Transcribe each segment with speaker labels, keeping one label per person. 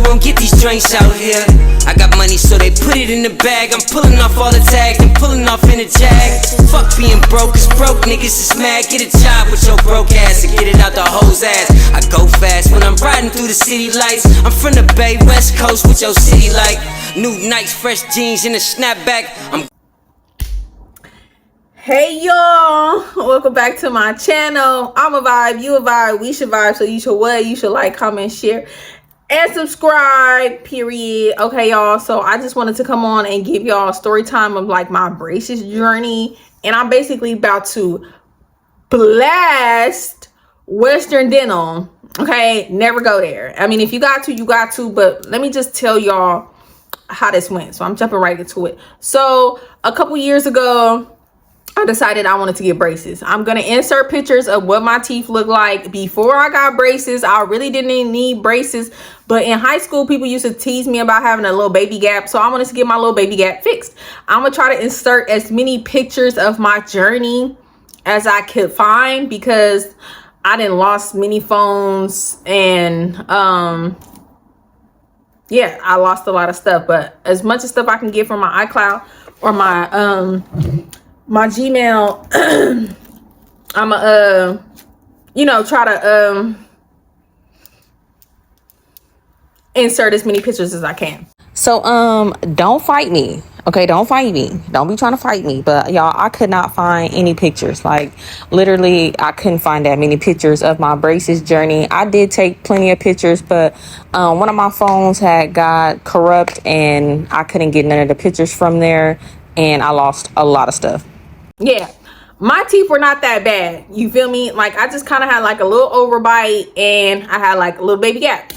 Speaker 1: you won't get these joints out here. I got money, so they put it in the bag. I'm pulling off all the tags and pulling off in a jag. Fuck being broke, cause broke niggas is mad. Get a job with your broke ass and get it out the hoe's ass. I go fast when I'm riding through the city lights. I'm from the Bay, West Coast with your city like new Nikes, fresh jeans, and a snapback.
Speaker 2: Hey y'all, welcome back to my channel. I'm a vibe, you a vibe, we should vibe, so you should what? You should like, comment, share, and subscribe, period. Okay, y'all, so I just wanted to come on and give y'all a story time of like my braces journey. And I'm basically about to blast Western Dental. Okay, never go there. I mean, if you got to, you got to, but let me just tell y'all how this went. So I'm jumping right into it. So a couple years ago, I decided I wanted to get braces. I'm going to insert pictures of what my teeth look like before I got braces. I really didn't need braces, but in high school, people used to tease me about having a little baby gap. So I wanted to get my little baby gap fixed. I'm going to try to insert as many pictures of my journey as I could find because I done lost many phones and, yeah, I lost a lot of stuff, but as much as stuff I can get from my iCloud or my Gmail, I'm you know, try to insert as many pictures as I can.
Speaker 3: So don't fight me. Okay, don't fight me. Don't be trying to fight me. But y'all, I could not find any pictures. Like literally, I couldn't find that many pictures of my braces journey. I did take plenty of pictures, but one of my phones had got corrupt and I couldn't get none of the pictures from there, and I lost a lot of stuff.
Speaker 2: Yeah, my teeth were not that bad. You feel me? Like I just kind of had like a little overbite and I had like a little baby gap.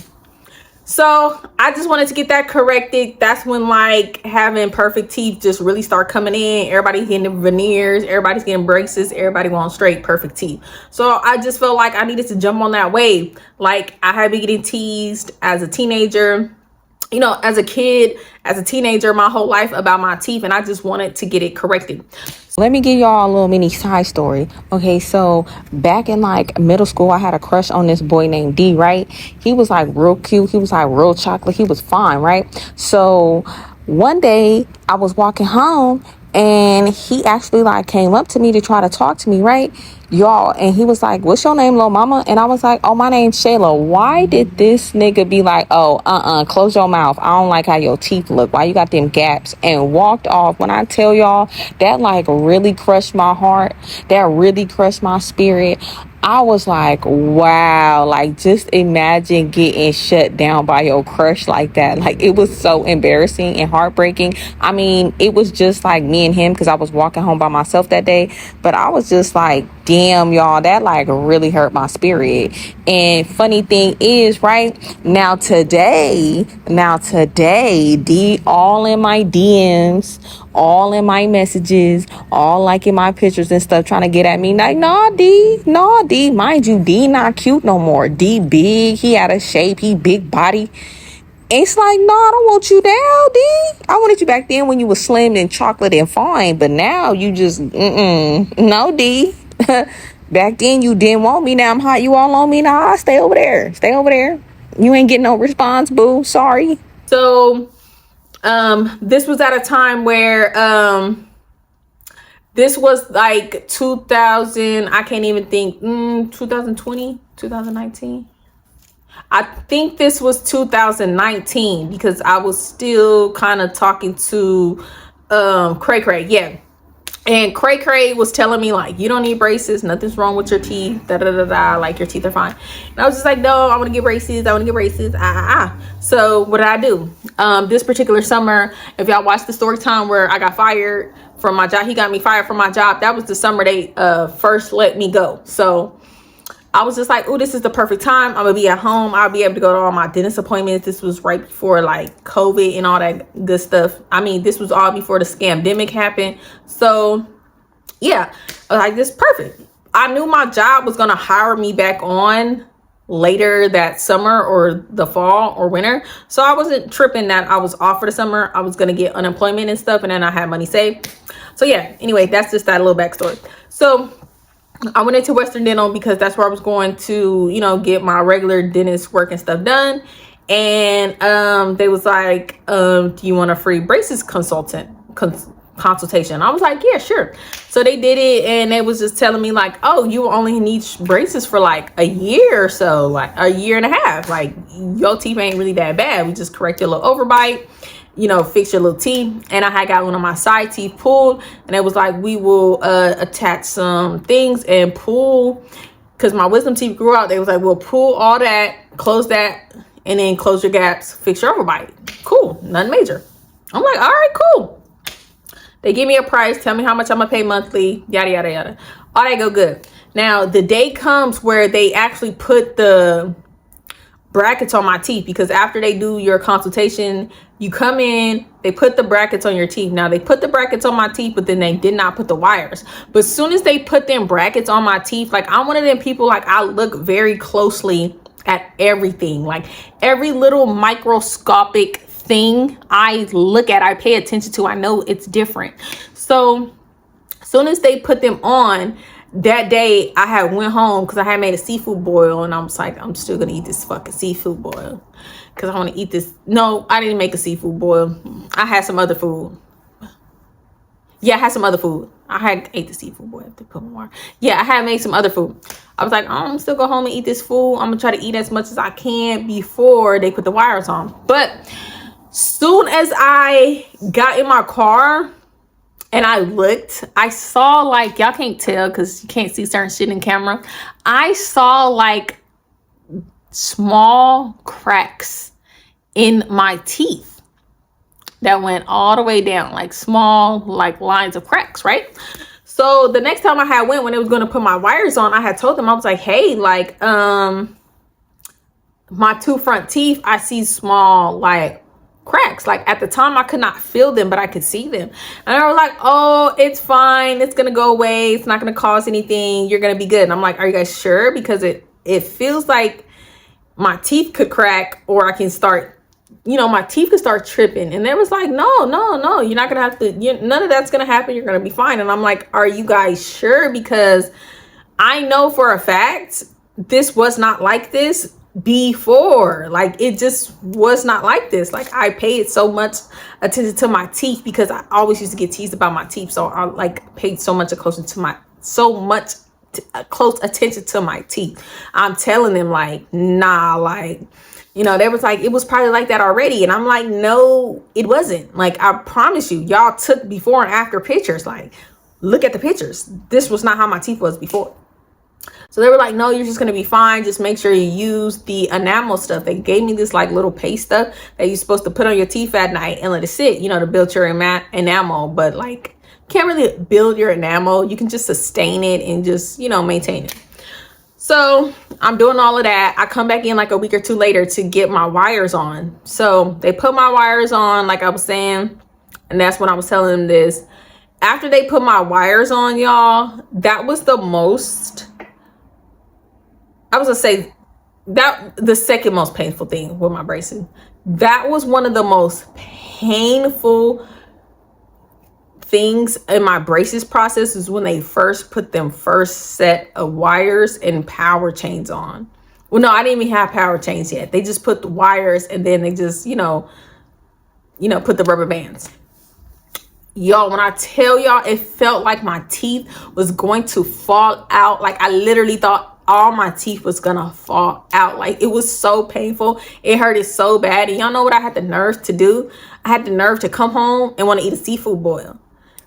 Speaker 2: So I just wanted to get that corrected. That's when like having perfect teeth just really start coming in. Everybody's getting veneers, everybody's getting braces, everybody wants straight perfect teeth. So I just felt like I needed to jump on that wave. Like I had been getting teased as a teenager, you know, as a kid, as a teenager, my whole life about my teeth, and I just wanted to get it corrected.
Speaker 3: Let me give y'all a little mini side story. Okay, so back in like middle school, I had a crush on this boy named D, right? He was like real cute. He was like real chocolate. He was fine, right? So one day I was walking home and he actually like came up to me to try to talk to me, right? Y'all, and he was like, "What's your name, little mama?" And I was like, "Oh, my name's Shayla." Why did this nigga be like, "Oh, close your mouth. I don't like how your teeth look. Why you got them gaps?" And walked off. When I tell y'all, that like really crushed my heart. That really crushed my spirit. I was like, wow, like just imagine getting shut down by your crush like that. Like it was so embarrassing and heartbreaking. I mean, it was just like me and him because I was walking home by myself that day. But I was just like, damn, y'all, that like really hurt my spirit. And funny thing is, right now today, D all in my DMs, all in my messages, all liking my pictures and stuff, trying to get at me. Like, nah, D, mind you, D not cute no more. D big, he had a shape, he big body. It's like, no, I don't want you now, D. I wanted you back then when you was slim and chocolate and fine, but now you just, no, D. Back then you didn't want me, now I'm hot, you all on me, nah, stay over there. You ain't getting no response, boo, sorry.
Speaker 2: So this was at a time where this was like 2000, I can't even think, 2020, 2019. I think this was 2019 because I was still kind of talking to Cray, yeah. And Cray was telling me like, you don't need braces, nothing's wrong with your teeth, like your teeth are fine. And I was just like, no, I want to get braces, So what did I do? This particular summer, if y'all watched the story time where I got fired from my job, he got me fired from my job. That was the summer they first let me go. So I was just like, oh, this is the perfect time. I'm gonna be at home. I'll be able to go to all my dentist appointments. This was right before like COVID and all that good stuff. I mean, this was all before the scamdemic happened. So yeah, I was like, this is perfect. I knew my job was gonna hire me back on later that summer or the fall or winter. So I wasn't tripping that I was off for the summer. I was gonna get unemployment and stuff, and then I had money saved. So yeah, anyway, that's just that little backstory. So I went into Western Dental because that's where I was going to, you know, get my regular dentist work and stuff done. And they was like, do you want a free braces consultation? I was like, yeah, sure. So they did it, and they was just telling me like, oh, you only need braces for like a year or so, like a year and a half. Like, your teeth ain't really that bad. We just correct your little overbite, fix your little teeth. And I had got one of my side teeth pulled, and it was like, we will attach some things and pull, because my wisdom teeth grew out. They was like, we'll pull all that, close that, and then close your gaps, fix your overbite. Cool, nothing major. I'm like, all right, cool. They give me a price, tell me how much I'm gonna pay monthly, yada, yada, yada. All that go good. Now, the day comes where they actually put the brackets on my teeth, because after they do your consultation, you come in, they put the brackets on your teeth. Now, they put the brackets on my teeth, but then they did not put the wires. But as soon as they put them brackets on my teeth, like, I'm one of them people, like, I look very closely at everything. Like, every little microscopic thing I look at, I pay attention to. I know it's different. So as soon as they put them on, that day I had went home because I had made a seafood boil, and I was like, I'm still gonna eat this fucking seafood boil because I want to eat this. No, I didn't make a seafood boil. I had some other food. Yeah, I had some other food. I had ate the seafood boil. They put more. Yeah, I had made some other food. I was like, I'm still go home and eat this food. I'm gonna try to eat as much as I can before they put the wires on. But soon as I got in my car and I looked, I saw, like, y'all can't tell because you can't see certain shit in camera. I saw like small cracks in my teeth that went all the way down, like small, like lines of cracks, right? So the next time I had went, when it was going to put my wires on, I had told them, I was like, hey, like, my two front teeth, I see small, like, cracks. Like, at the time I could not feel them, but I could see them, and they were like, oh, it's fine, it's gonna go away, it's not gonna cause anything, you're gonna be good. And I'm like, are you guys sure? Because it feels like my teeth could crack, or I can start, my teeth could start tripping. And they was like, no, you're not gonna have to, none of that's gonna happen, you're gonna be fine. And I'm like, are you guys sure? Because I know for a fact this was not like this before. Like, it just was not like this. Like, I paid so much attention to my teeth because I always used to get teased about my teeth, so I like paid so much close attention to my teeth. I'm telling them, like, nah, like, they was like, it was probably like that already. And I'm like, no, it wasn't. Like, I promise you, y'all took before and after pictures. Like, look at the pictures. This was not how my teeth was before. So they were like, no, you're just going to be fine. Just make sure you use the enamel stuff. They gave me this like little paste stuff that you're supposed to put on your teeth at night and let it sit, to build your enamel. But like, can't really build your enamel. You can just sustain it and just, maintain it. So I'm doing all of that. I come back in like a week or two later to get my wires on. So they put my wires on, like I was saying. And that's when I was telling them this. After they put my wires on, y'all, that was the most... I was gonna say that the second most painful thing with my braces. That was one of the most painful things in my braces process, is when they first put them first set of wires and power chains on. Well, no, I didn't even have power chains yet. They just put the wires, and then they just, put the rubber bands. Y'all, when I tell y'all, it felt like my teeth was going to fall out. Like, I literally thought all my teeth was gonna fall out. Like, it was so painful. It hurted so bad. And y'all know what I had the nerve to do? I had the nerve to come home and want to eat a seafood boil.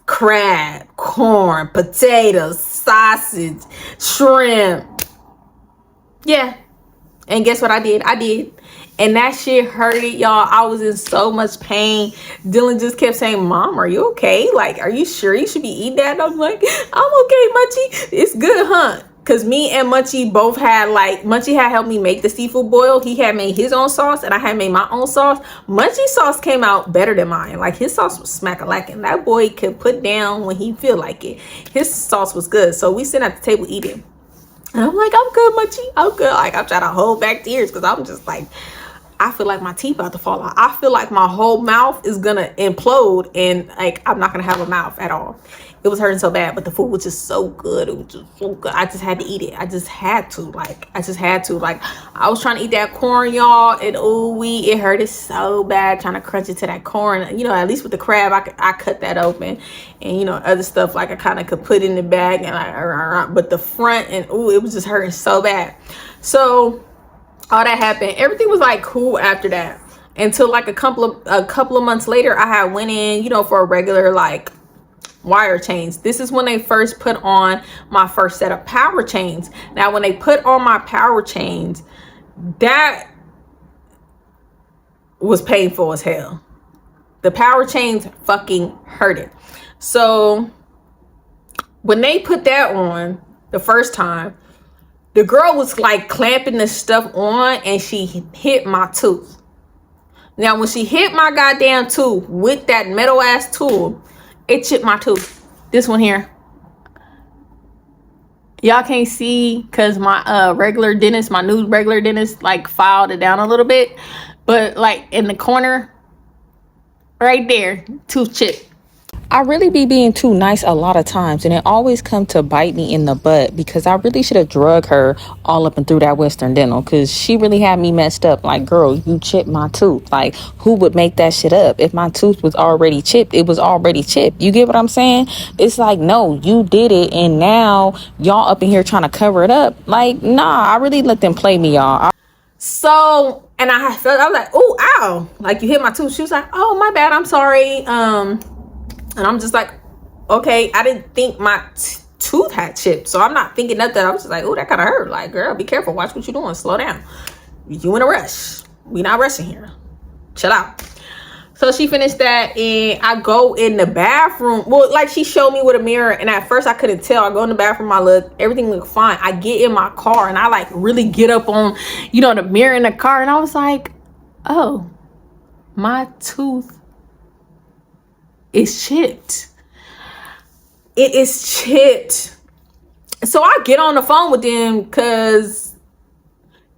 Speaker 2: Crab, corn, potatoes, sausage, shrimp. Yeah. And guess what I did? I did. And that shit hurted, y'all. I was in so much pain. Dylan just kept saying, Mom, are you okay? Like, are you sure you should be eating that? And I'm like, I'm okay, Munchie. It's good, huh? Because me and Munchie both had, like, Munchie had helped me make the seafood boil. He had made his own sauce, and I had made my own sauce. Munchie's sauce came out better than mine. Like, his sauce was smack-a-lackin'. That boy could put down when he feel like it. His sauce was good. So we sit at the table eating. And I'm like, I'm good, Munchie. I'm good. Like, I'm trying to hold back tears because I'm just like, I feel like my teeth about to fall out. I feel like my whole mouth is gonna implode and like I'm not gonna have a mouth at all. It was hurting so bad, but the food was just so good. It was just so good. I just had to eat it. I just had to. Like, I was trying to eat that corn, y'all, and it hurted so bad trying to crunch it to that corn. You know, at least with the crab, I cut that open, and you know, other stuff like I kind of could put in the bag and like, but the front and it was just hurting so bad. So all that happened. Everything was like cool after that until like a couple of months later. I had went in, you know, for a regular like wire chains. This is when they first put on my first set of power chains. Now, when they put on my power chains, that was painful as hell. The power chains fucking hurted. So when they put that on the first time, the girl was like clamping this stuff on and she hit my tooth. Now, when she hit my goddamn tooth with that metal ass tool, it chipped my tooth. This one here. Y'all can't see because my my new regular dentist like filed it down a little bit. But like in the corner right there, tooth chip.
Speaker 3: I really be being too nice a lot of times, and it always come to bite me in the butt because I really should have drug her all up and through that Western Dental because she really had me messed up. Like, girl, you chipped my tooth. Like, who would make that shit up? If my tooth was already chipped, it was already chipped. You get what I'm saying? It's like, no, you did it, and now y'all up in here trying to cover it up. Like, nah, I really let them play me, y'all.
Speaker 2: So, and I was like, oh, ow. Like, you hit my tooth. She was like, oh, my bad. I'm sorry. And I'm just like, okay, I didn't think my tooth had chipped. So I'm not thinking nothing. I was just like, oh, that kind of hurt. Like, girl, be careful. Watch what you're doing. Slow down. You in a rush. We not rushing here. Chill out. So she finished that and I go in the bathroom. Well, like she showed me with a mirror and at first I couldn't tell. I go in the bathroom, everything looked fine. I get in my car and I like really get up on, you know, the mirror in the car. And I was like, oh, my tooth is chipped. It is chipped. So I get on the phone with them because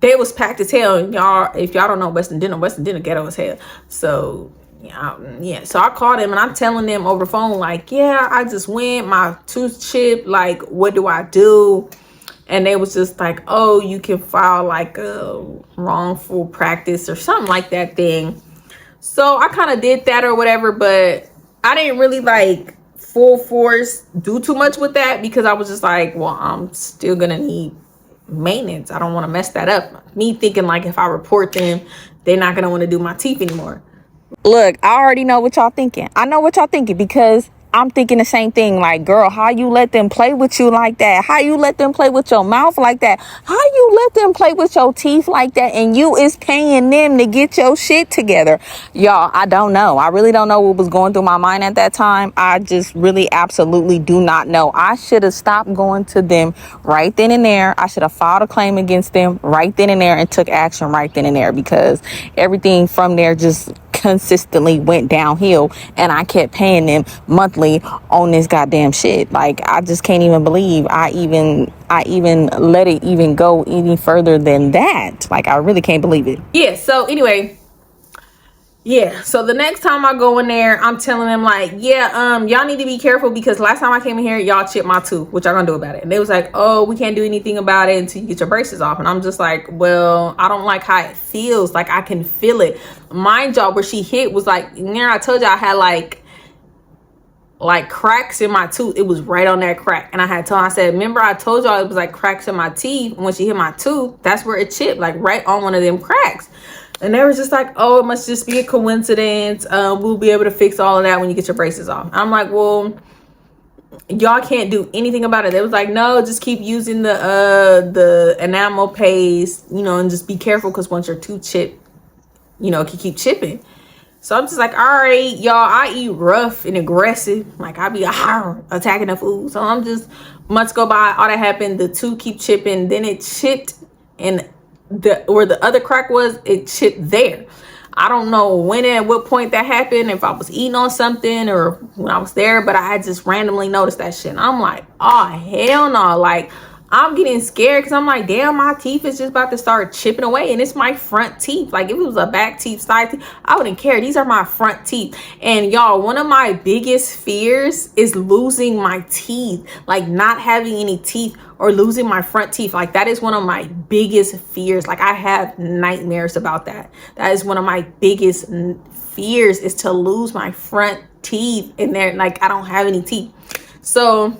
Speaker 2: they was packed as hell. And y'all, if y'all don't know Western Dental ghetto as hell. So yeah. So I called them and I'm telling them over the phone, like, yeah, I just went, my tooth chipped. Like, what do I do? And they was just like, oh, you can file like a wrongful practice or something like that thing. So I kind of did that or whatever, but I didn't really like full force do too much with that because I was just like, well, I'm still gonna need maintenance. I don't want to mess that up. Me thinking like if I report them, they're not gonna want to do my teeth anymore.
Speaker 3: Look, I already know what y'all thinking. I know what y'all thinking because I'm thinking the same thing. Like, girl, how you let them play with you like that? How you let them play with your mouth like that? How you let them play with your teeth like that? And you is paying them to get your shit together. Y'all, I don't know. I really don't know what was going through my mind at that time. I just really absolutely do not know. I should have stopped going to them right then and there. I should have filed a claim against them right then and there and took action right then and there because everything from there just consistently went downhill and I kept paying them monthly on this goddamn shit. Like, I just can't even believe I even let it even go any further than that. Like, I really can't believe it.
Speaker 2: Yeah, so anyway, yeah, so the next time I go in there, I'm telling them like, yeah, y'all need to be careful because last time I came in here, y'all chipped my tooth. What y'all gonna do about it? And they was like, oh, we can't do anything about it until you get your braces off. And I'm just like, well, I don't like how it feels. Like, I can feel it. Mind y'all, where she hit was like, near, I told you I had like cracks in my tooth. It was right on that crack. And I had told, I said, remember I told y'all it was like cracks in my teeth. When she hit my tooth, that's where it chipped, like right on one of them cracks. And they were just like, oh, it must just be a coincidence. We'll be able to fix all of that when you get your braces off. I'm like, well, y'all can't do anything about it. They was like, no, just keep using the enamel paste, you know, and just be careful because once your tooth chip, you know, it can keep chipping. So I'm just like, all right, y'all, I eat rough and aggressive. Like, I be attacking the food. So I'm just, months go by, all that happened, the tooth keep chipping, then it chipped and where the other crack was, it chipped there. I don't know when and at what point that happened, if I was eating on something or when I was there, but I had just randomly noticed that shit. And I'm like, oh, hell no. Like, I'm getting scared because I'm like, damn, my teeth is just about to start chipping away, and it's my front teeth. Like, if it was a back teeth, side teeth, I wouldn't care. These are my front teeth. And y'all, one of my biggest fears is losing my teeth, like not having any teeth or losing my front teeth. Like, that is one of my biggest fears. Like, I have nightmares about that. That is one of my biggest fears, is to lose my front teeth, and they're like, I don't have any teeth. So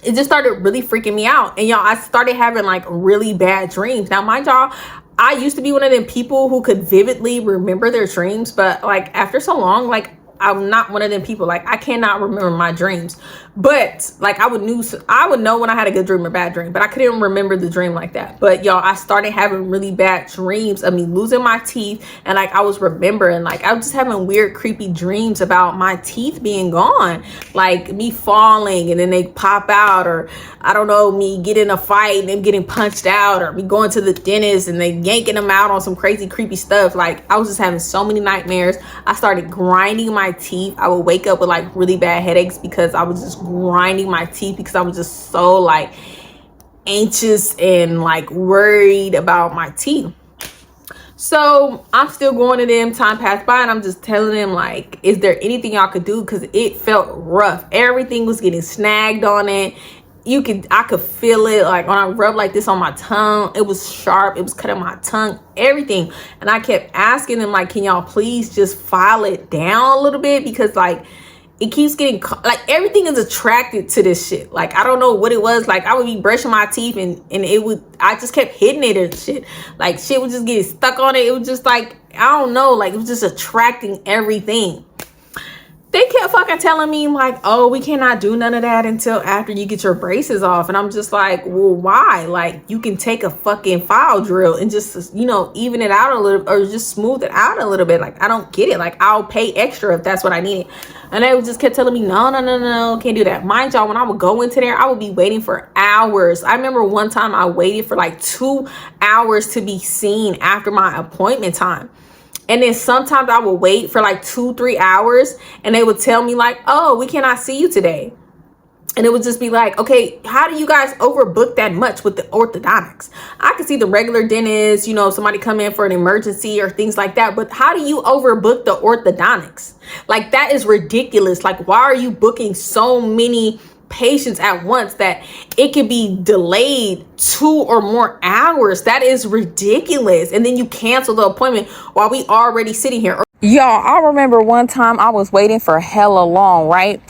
Speaker 2: it just started really freaking me out. And y'all, I started having like really bad dreams. Now, mind y'all, I used to be one of them people who could vividly remember their dreams, but like after so long, like I'm not one of them people. Like, I cannot remember my dreams, but like I would know when I had a good dream or bad dream, but I couldn't remember the dream like that. But y'all, I started having really bad dreams of me losing my teeth, and like I was remembering, like I was just having weird, creepy dreams about my teeth being gone, like me falling and then they pop out, or I don't know, me getting in a fight and them getting punched out, or me going to the dentist and they yanking them out on some crazy, creepy stuff. Like, I was just having so many nightmares. I started grinding my teeth. I would wake up with like really bad headaches because I was just grinding my teeth, because I was just so like anxious and like worried about my teeth. So I'm still going to them. Time passed by, and I'm just telling them, like, is there anything y'all could do? Because it felt rough. Everything was getting snagged on it. I could feel it, like when I rubbed like this on my tongue, it was sharp, it was cutting my tongue, everything. And I kept asking them, like, can y'all please just file it down a little bit, because like it keeps getting, like, everything is attracted to this shit. Like, I don't know what it was. Like, I would be brushing my teeth and I just kept hitting it and shit. Like, shit would just get stuck on it. It was just like, I don't know, like it was just attracting everything. They kept fucking telling me, like, oh, we cannot do none of that until after you get your braces off. And I'm just like, well, why? Like, you can take a fucking file drill and just, even it out a little, or just smooth it out a little bit. Like, I don't get it. Like, I'll pay extra if that's what I need. And they just kept telling me, no, can't do that. Mind y'all, when I would go into there, I would be waiting for hours. I remember one time I waited for like 2 hours to be seen after my appointment time. And then sometimes I would wait for like 2-3 hours, and they would tell me like, oh, we cannot see you today. And it would just be like, okay, how do you guys overbook that much with the orthodontics? I could see the regular dentist, somebody come in for an emergency or things like that. But how do you overbook the orthodontics? Like, that is ridiculous. Like, why are you booking so many patients at once that it could be delayed 2 or more hours? That is ridiculous. And then you cancel the appointment while we already sitting here.
Speaker 3: Y'all, I remember one time I was waiting for hella long, right?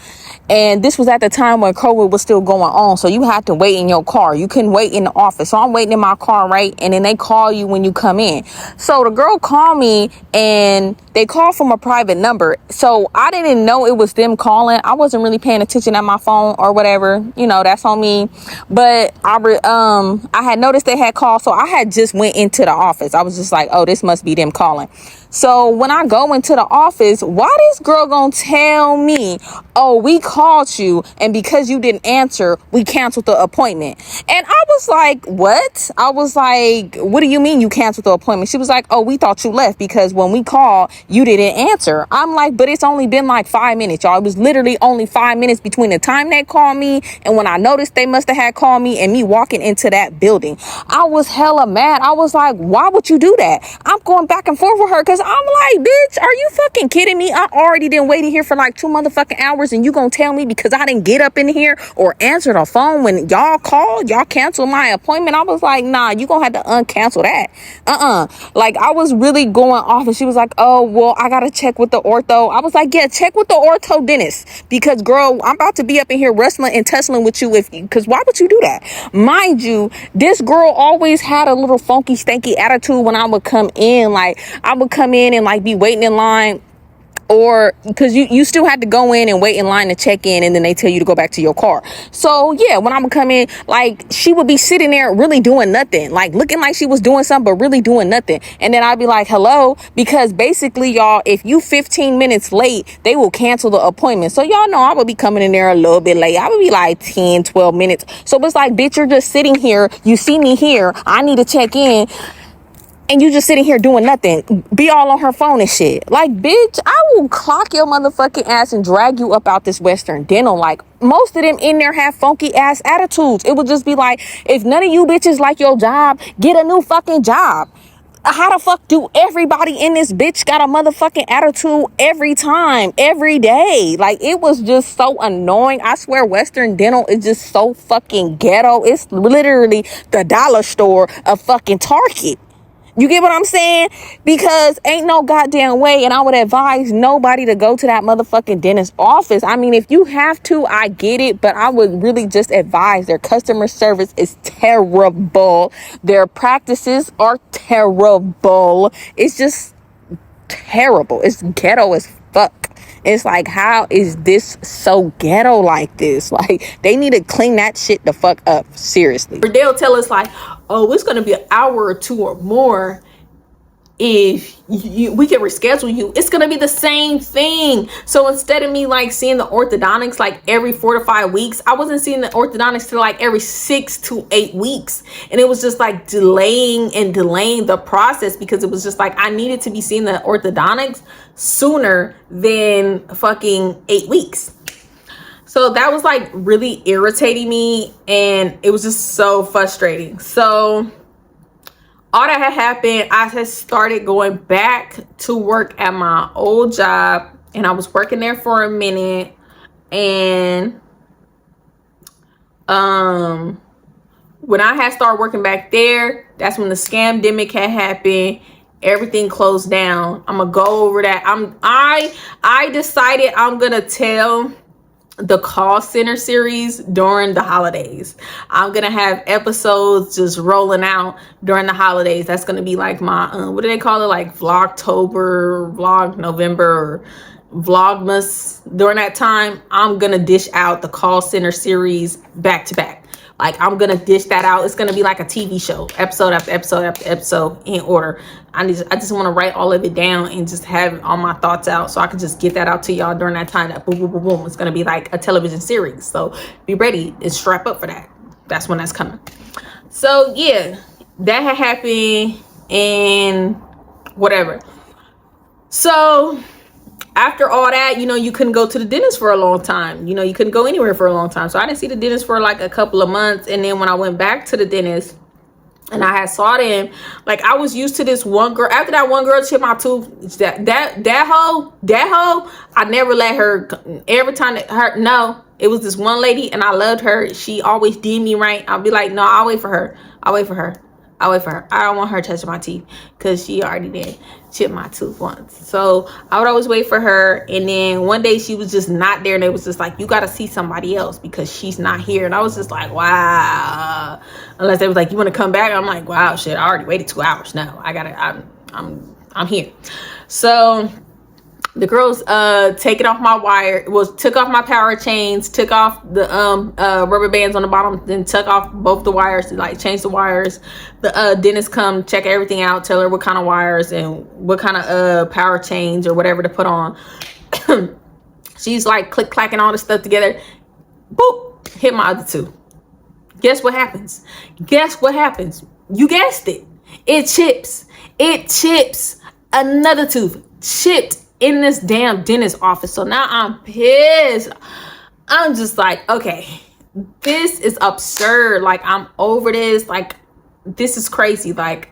Speaker 3: And this was at the time when COVID was still going on. So you had to wait in your car. You couldn't wait in the office. So I'm waiting in my car, right? And then they call you when you come in. So the girl called me, and they called from a private number. So I didn't know it was them calling. I wasn't really paying attention at my phone or whatever. That's on me. But I had noticed they had called. So I had just went into the office. I was just like, oh, this must be them calling. So when I go into the office, why this girl gonna tell me, oh, we called you, and because you didn't answer, we canceled the appointment? And I was like, what? I was like, what do you mean you canceled the appointment? She was like, oh, we thought you left because when we called, you didn't answer. I'm like, but it's only been like 5 minutes, y'all. It was literally only 5 minutes between the time they called me and when I noticed they must have had called me and me walking into that building. I was hella mad. I was like, why would you do that? I'm going back and forth with her because I'm like, bitch, are you fucking kidding me? I already didn't wait here for like 2 motherfucking hours, and you gonna tell me because I didn't get up in here or answer the phone when y'all called, y'all canceled my appointment? I was like, nah, you gonna have to uncancel that. Like, I was really going off, and she was like, oh, well, I gotta check with the ortho. I was like, yeah, check with the ortho dentist, because girl, I'm about to be up in here wrestling and tussling with you because why would you do that? Mind you, this girl always had a little funky stanky attitude when I would come in. Like, I would come in and like be waiting in line, or because you still had to go in and wait in line to check in, and then they tell you to go back to your car. So yeah, when I would come in, like, she would be sitting there really doing nothing, like looking like she was doing something but really doing nothing. And then I'd be like, hello, because basically, y'all, if you 15 minutes late, they will cancel the appointment. So y'all know I would be coming in there a little bit late. I would be like 10-12 minutes. So it's like, bitch, you're just sitting here, you see me here, I need to check in, and you just sitting here doing nothing, be all on her phone and shit. Like, bitch, I will clock your motherfucking ass and drag you up out this Western Dental. Like, most of them in there have funky ass attitudes. It would just be like, if none of you bitches like your job, get a new fucking job. How the fuck do everybody in this bitch got a motherfucking attitude every time, every day? Like, it was just so annoying. I swear Western Dental is just so fucking ghetto. It's literally the dollar store of fucking Target. You get what I'm saying? Because ain't no goddamn way, and I would advise nobody to go to that motherfucking dentist office. I mean, if you have to, I get it, but I would really just advise their customer service is terrible. Their practices are terrible. It's just terrible. It's ghetto as fuck. It's like, how is this so ghetto like this? Like, they need to clean that shit the fuck up. Seriously.
Speaker 2: They'll tell us like, oh, it's going to be an hour or two or more. If we can reschedule you, it's going to be the same thing. So instead of me like seeing the orthodontics like every 4 to 5 weeks, I wasn't seeing the orthodontics till like every 6 to 8 weeks. And it was just like delaying the process, because it was just like I needed to be seeing the orthodontics sooner than fucking 8 weeks. So that was like really irritating me, and it was just so frustrating. So all that had happened, I had started going back to work at my old job, and I was working there for a minute. And when I had started working back there, that's when the scamdemic had happened. Everything closed down. I'm gonna go over that. I decided I'm gonna tell the call center series during the holidays. I'm gonna have episodes just rolling out during the holidays. That's gonna be like my what do they call it, like Vlogtober, Vlog November, or Vlogmas. During that time, I'm gonna dish out the call center series back to back. Like, I'm gonna dish that out. It's gonna be like a TV show, episode after episode after episode, in order. I just want to write all of it down and just have all my thoughts out, so I can just get that out to y'all during that time. That boom, boom, boom, boom. It's gonna be like a television series. So be ready and strap up for that. That's when that's coming. So yeah, that had happened and whatever. So after all that, you know, you couldn't go to the dentist for a long time. You know, you couldn't go anywhere for a long time. So I didn't see the dentist for like a couple of months. And then when I went back to the dentist and I had saw them, like, I was used to this one girl. After that one girl chipped my tooth, that hoe, I never let her. Every time it was this one lady, and I loved her. She always did me right. I'll be like, no, I'll wait for her. I don't want her touching my teeth, because she already did chip my tooth once. So I would always wait for her. And then one day she was just not there, and it was just like, you got to see somebody else because she's not here. And I was just like, wow. Unless they was like, you want to come back? I'm like, wow, shit, I already waited 2 hours. No, I'm here. So the girls took off my power chains, took off the rubber bands on the bottom, then took off both the wires to like change the wires. The dentist come check everything out, tell her what kind of wires and what kind of power chains or whatever to put on. She's like click clacking all this stuff together. Boop, hit my other tooth. Guess what happens? You guessed it. It chips. Another tooth chipped in this damn dentist office. So now I'm pissed. I'm just like, okay, this is absurd. Like, I'm over this. Like, this is crazy. Like,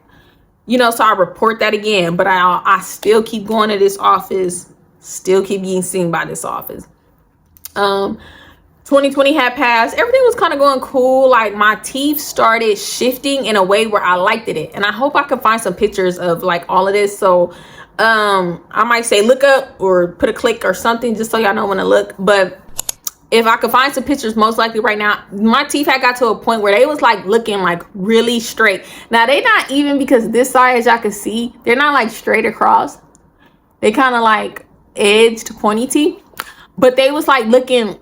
Speaker 2: you know, so I report that again, but I still keep going to this office, still keep getting seen by this office. 2020 had passed. Everything was kind of going cool. Like, my teeth started shifting in a way where I liked it. And I hope I can find some pictures of like all of this. So I might say look up or put a click or something just so y'all know when to look. But if I could find some pictures, most likely right now, my teeth had got to a point where they was like looking like really straight. Now they not even, because this side, as y'all can see, they're not like straight across. They kind of like edged pointy teeth, but they was like looking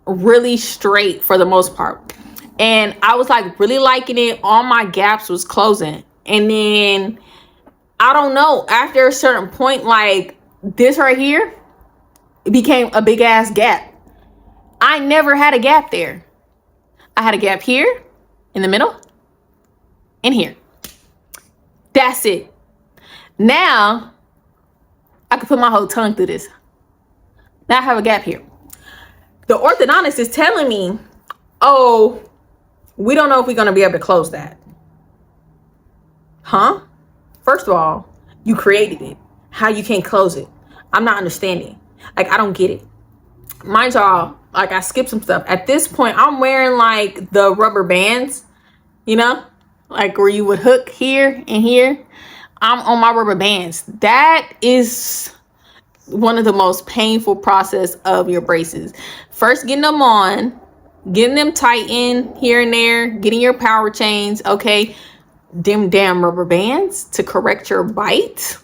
Speaker 2: really straight for the most part. And I was like really liking it. All my gaps was closing. And then I don't know, after a certain point, like this right here, it became a big ass gap. I never had a gap there. I had a gap here, in the middle, and here. That's it. Now I can put my whole tongue through this. Now I have a gap here. The orthodontist is telling me, oh, we don't know if we're going to be able to close that. Huh? First of all, you created it. How you can't close it? I'm not understanding. Like, I don't get it. Mind y'all, like, I skipped some stuff. At this point, I'm wearing like the rubber bands, you know, like where you would hook here and here. I'm on my rubber bands. That is one of the most painful process of your braces. First, getting them on, getting them tightened here and there, getting your power chains, okay, them damn rubber bands to correct your bite.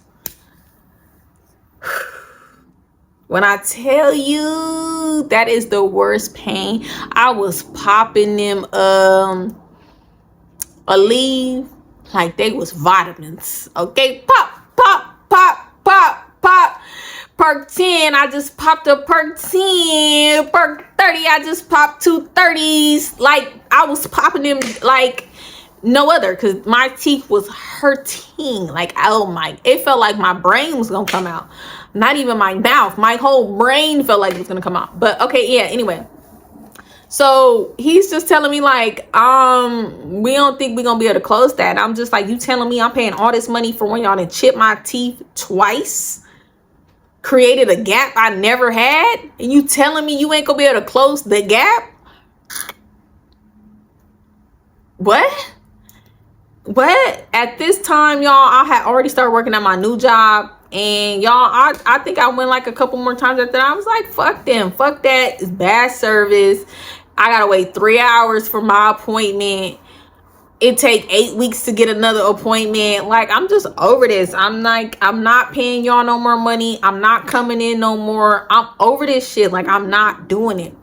Speaker 2: When I tell you that is the worst pain, I was popping them Aleve like they was vitamins. Okay, pop, pop, pop, pop, pop. Perk 10, I just popped a Perk 10. Perk 30, I just popped 2 30s. Like, I was popping them like no other, because my teeth was hurting. Like, oh my, it felt like my brain was gonna come out. Not even my mouth, my whole brain felt like it was gonna come out. But okay, yeah, anyway, so he's just telling me like, we don't think we're gonna be able to close that. I'm just like, you telling me I'm paying all this money for when y'all done chip my teeth twice, created a gap I never had, and you telling me you ain't gonna be able to close the gap? What? At this time, y'all, I had already started working at my new job. And y'all, I think I went like a couple more times after that. I was like, fuck them. Fuck that. It's bad service. I gotta wait 3 hours for my appointment. It take 8 weeks to get another appointment. Like, I'm just over this. I'm like, I'm not paying y'all no more money. I'm not coming in no more. I'm over this shit. Like, I'm not doing it.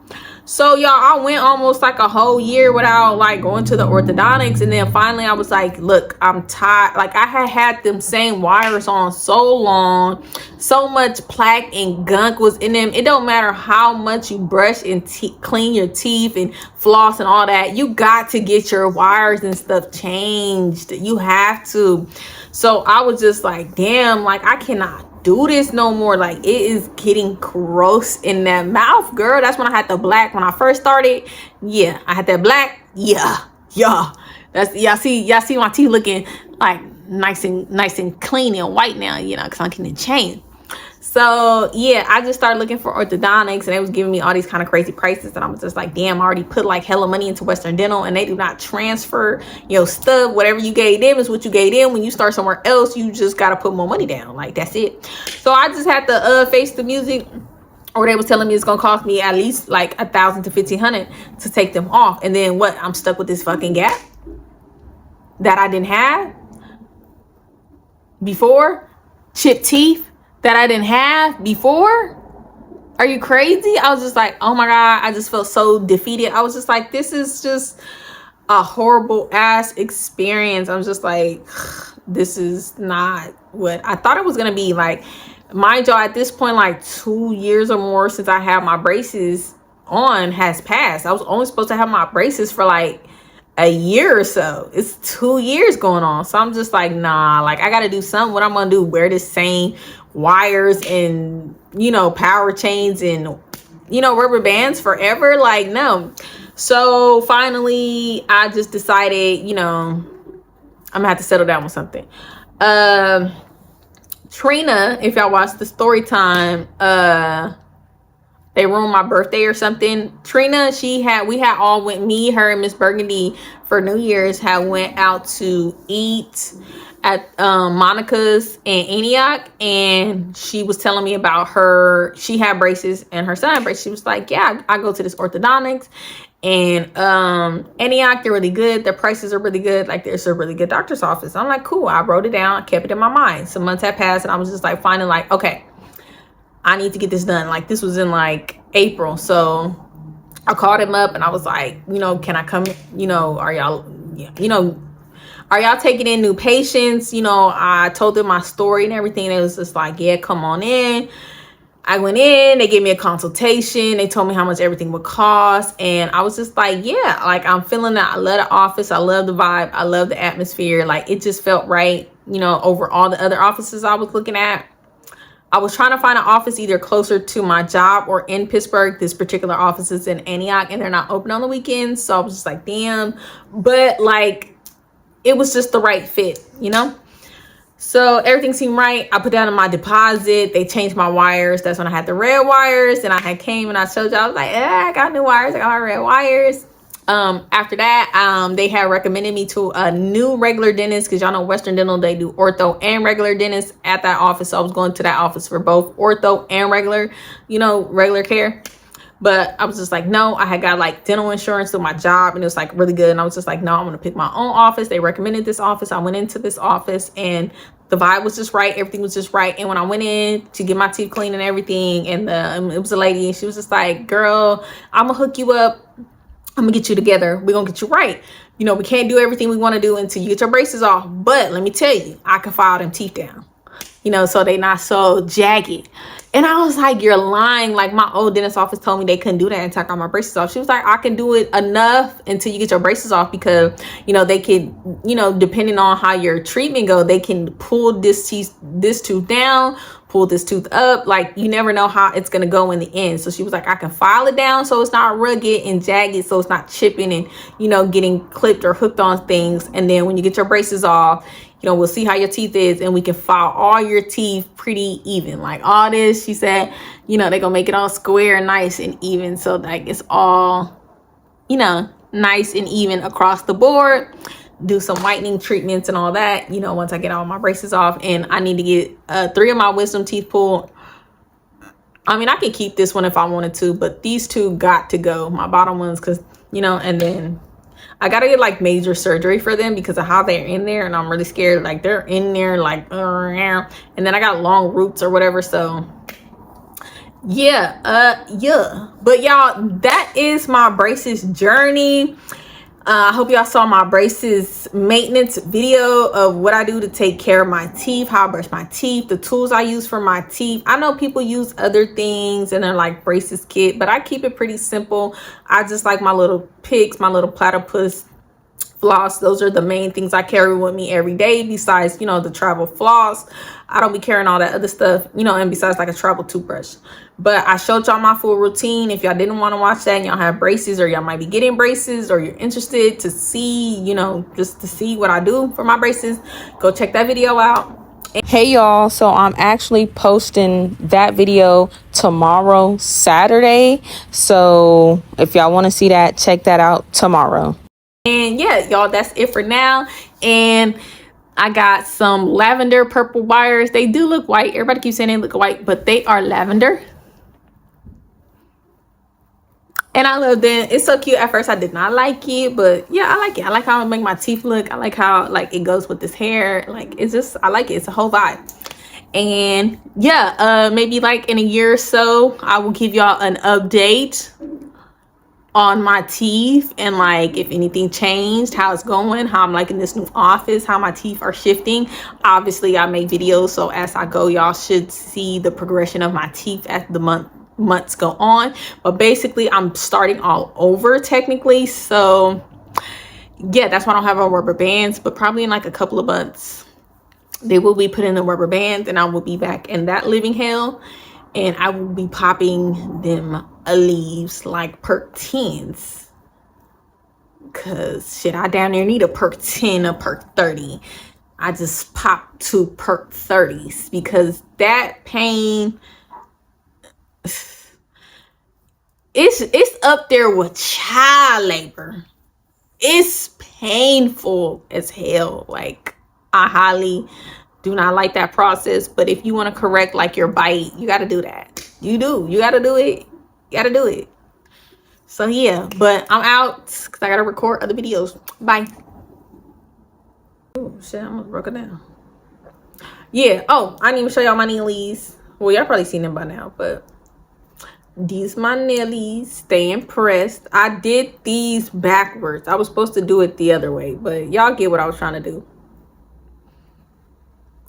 Speaker 2: So y'all, I went almost like a whole year without like going to the orthodontics, and then finally I was like, look, I'm tired. Like, I had them same wires on so long, so much plaque and gunk was in them. It don't matter how much you brush and clean your teeth and floss and all that, you got to get your wires and stuff changed. You have to. So I was just like, damn, like, I cannot do this no more. Like, it is getting gross in that mouth, girl. That's when I had the black. When I first started, yeah, I had that black. Yeah. That's, y'all see my teeth looking like nice and clean and white now, you know, because I'm getting changed. So yeah, I just started looking for orthodontics, and they was giving me all these kind of crazy prices, and I was just like, damn, I already put like hella money into Western Dental, and they do not transfer your stuff. Whatever you gave them is what you gave them. When you start somewhere else, you just gotta put more money down. Like, that's it. So I just had to face the music, or they was telling me it's gonna cost me at least like $1,000 to $1,500 to take them off, and then what? I'm stuck with this fucking gap that I didn't have before. Chipped teeth that I didn't have before. Are you crazy? I was just like, oh my God, I just felt so defeated. I was just like, this is just a horrible ass experience. I was just like, this is not what I thought it was gonna be. Like, mind y'all, at this point, like 2 years or more since I had my braces on has passed. I was only supposed to have my braces for like a year or so. It's 2 years going on. So I'm just like, nah, like, I gotta do something. What I'm gonna do, wear this same wires and, you know, power chains and, you know, rubber bands forever? Like, no. So finally I just decided, you know, I'm gonna have to settle down with something. Trina, if y'all watch the Storytime, they ruined my birthday or something. Trina, we had all went, me, her, and Miss Burgundy for New Year's had went out to eat at Monica's in Antioch, and she was telling me about she had braces and her son had braces. She was like, yeah, I go to this orthodontics, and Antioch, they're really good. Their prices are really good. Like, there's a really good doctor's office. I'm like, cool. I wrote it down. I kept it in my mind. Some months had passed, and I was just like, finding like, okay, I need to get this done. Like, this was in like April. So I called him up and I was like, you know, can I come? You know, are y'all taking in new patients? You know, I told them my story and everything. It was just like, yeah, come on in. I went in, they gave me a consultation. They told me how much everything would cost. And I was just like, yeah, like, I'm feeling that. I love the office. I love the vibe. I love the atmosphere. Like, it just felt right. over all the other offices I was looking at. I was trying to find an office either closer to my job or in Pittsburgh. This particular office is in Antioch and they're not open on the weekends. So I was just like, damn. But like, it was just the right fit, So everything seemed right. I put down my deposit. They changed my wires. That's when I had the red wires. And I had came and I showed you. I was like, I got new wires. I got my red wires. After that, they had recommended me to a new regular dentist, because y'all know Western Dental, they do ortho and regular dentist at that office. So I was going to that office for both ortho and regular, regular care. But I was just like, no, I had got like dental insurance through my job and it was like really good. And I was just like, no, I'm going to pick my own office. They recommended this office. I went into this office and the vibe was just right. Everything was just right. And when I went in to get my teeth cleaned and everything, and it was a lady and she was just like, girl, I'm going to hook you up. I'm gonna get you together. We're gonna get you right. We can't do everything we want to do until you get your braces off. But let me tell you, I can file them teeth down, so they not so jagged. And I was like, you're lying. Like, my old dentist office told me they couldn't do that until I got my braces off. She was like, I can do it enough until you get your braces off, because, they can, depending on how your treatment go, they can pull this tooth down, pull this tooth up. Like, you never know how it's going to go in the end. So she was like, I can file it down so it's not rugged and jagged, so it's not chipping and, getting clipped or hooked on things. And then when you get your braces off, we'll see how your teeth is and we can file all your teeth pretty even. Like, all this, she said, they're gonna make it all square and nice and even. So like, it's all, nice and even across the board. Do some whitening treatments and all that, once I get all my braces off. And I need to get 3 of my wisdom teeth pulled. I mean, I can keep this one if I wanted to, but these 2 got to go. My bottom ones, because, and then I gotta get like major surgery for them because of how they're in there, and I'm really scared. Like, they're in there like, and then I got long roots or whatever. So yeah. But y'all, that is my braces journey. I hope y'all saw my braces maintenance video of what I do to take care of my teeth, how I brush my teeth, the tools I use for my teeth. I know people use other things and they're like braces kit, but I keep it pretty simple. I just like my little picks, my little platypus floss. Those are the main things I carry with me every day, besides, the travel floss. I don't be carrying all that other stuff, and besides like a travel toothbrush. But I showed y'all my full routine. If y'all didn't want to watch that and y'all have braces, or y'all might be getting braces, or you're interested to see, just to see what I do for my braces, go check that video out.
Speaker 3: Hey y'all, so I'm actually posting that video tomorrow, Saturday. So if y'all want to see that, check that out tomorrow.
Speaker 2: And yeah, y'all, that's it for now. And I got some lavender purple wires. They do look white. Everybody keeps saying they look white, but they are lavender. And I love them. It's so cute. At first I did not like it, but yeah, I like it. I like how it make my teeth look. I like how like it goes with this hair. Like, it's just, I like it. It's a whole vibe. And yeah, maybe like in a year or so, I will give y'all an update on my teeth and like if anything changed, how it's going, how I'm liking this new office, how my teeth are shifting. Obviously I make videos, so as I go, y'all should see the progression of my teeth as the months go on. But basically I'm starting all over technically. So yeah, that's why I don't have on rubber bands, but probably in like a couple of months they will be putting the rubber bands and I will be back in that living hell. And I will be popping them leaves like perk 10s. Cause shit, I down there need a perk 10, a perk 30. I just popped 2 perk 30s because that pain, it's up there with child labor. It's painful as hell. Like, I highly do not like that process. But if you want to correct like your bite, you got to do that. You got to do it. You got to do it. So yeah, but I'm out because I got to record other videos. Bye. Oh shit, I almost broke it down. Yeah. Oh, I didn't even show y'all my nailies. Well, y'all probably seen them by now, but these my nailies. Stay impressed. I did these backwards. I was supposed to do it the other way, but y'all get what I was trying to do.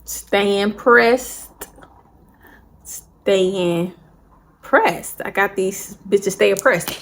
Speaker 2: Stay impressed. Stay impressed. I got these bitches stay impressed.